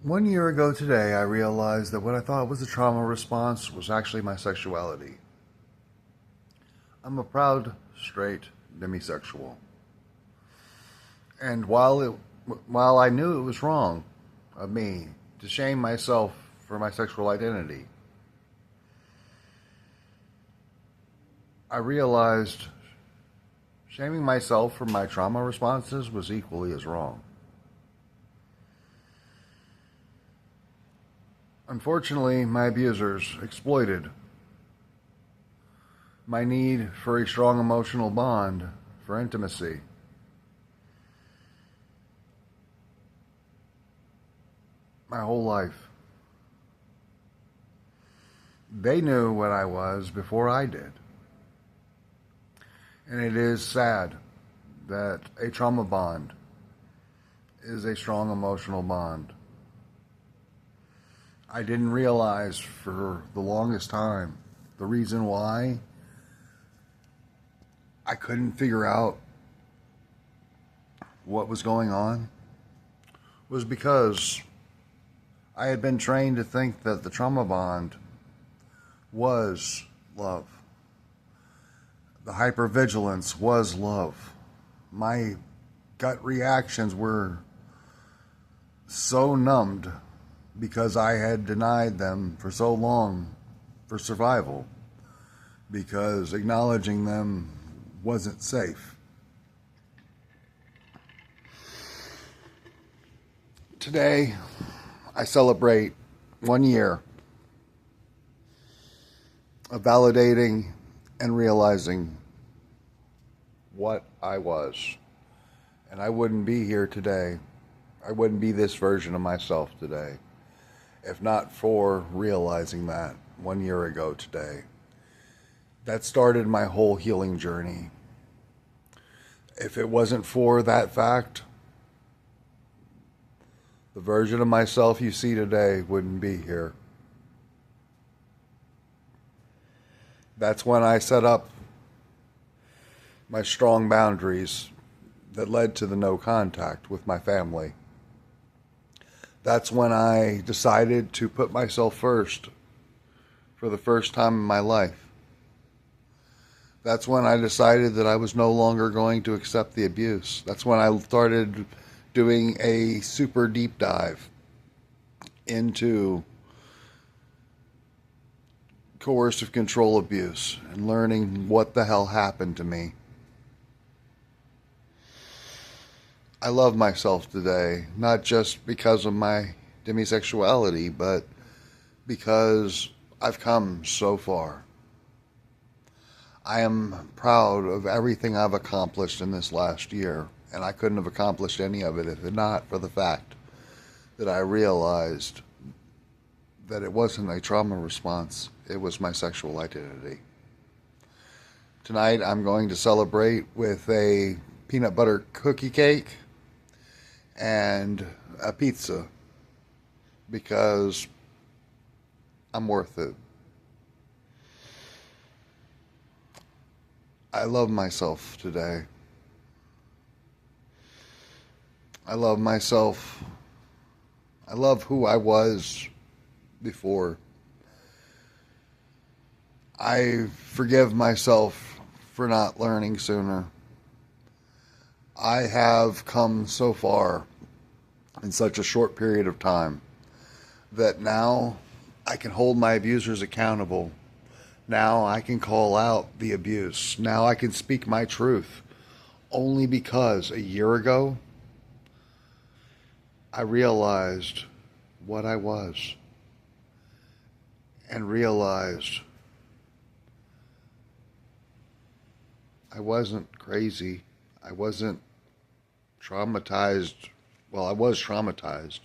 1 year ago today, I realized that what I thought was a trauma response was actually my sexuality. I'm a proud, straight demisexual. And while I knew it was wrong of me to shame myself for my sexual identity, I realized shaming myself for my trauma responses was equally as wrong. Unfortunately, my abusers exploited my need for a strong emotional bond for intimacy. My whole life. They knew what I was before I did. And it is sad that a trauma bond is a strong emotional bond. I didn't realize for the longest time the reason why I couldn't figure out what was going on was because I had been trained to think that the trauma bond was love. The hypervigilance was love. My gut reactions were so numbed because I had denied them for so long for survival, because acknowledging them wasn't safe. Today, I celebrate 1 year of validating and realizing what I was. And I wouldn't be here today. I wouldn't be this version of myself today if not for realizing that 1 year ago today. That started my whole healing journey. If it wasn't for that fact, the version of myself you see today wouldn't be here. That's when I set up my strong boundaries that led to the no contact with my family. That's when I decided to put myself first for the first time in my life. That's when I decided that I was no longer going to accept the abuse. That's when I started doing a super deep dive into coercive control abuse and learning what the hell happened to me. I love myself today, not just because of my demisexuality, but because I've come so far. I am proud of everything I've accomplished in this last year, and I couldn't have accomplished any of it if not for the fact that I realized that it wasn't a trauma response, it was my sexual identity. Tonight I'm going to celebrate with a peanut butter cookie cake and a pizza because I'm worth it. I love myself today. I love myself. I love who I was before. I forgive myself for not learning sooner. I have come so far in such a short period of time that now I can hold my abusers accountable. Now I can call out the abuse. Now I can speak my truth. Only because a year ago, I realized what I was and realized I wasn't crazy. I wasn't traumatized. Well, I was traumatized,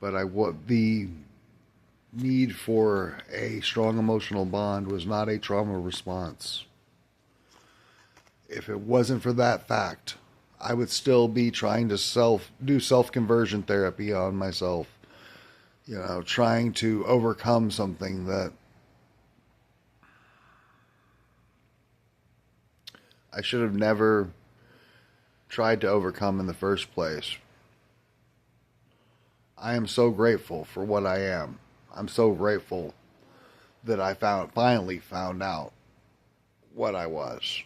but the need for a strong emotional bond was not a trauma response. If it wasn't for that fact, I would still be trying to do self-conversion therapy on myself, trying to overcome something that I should have never tried to overcome in the first place. I am so grateful for what I am. I'm so grateful that I finally found out what I was.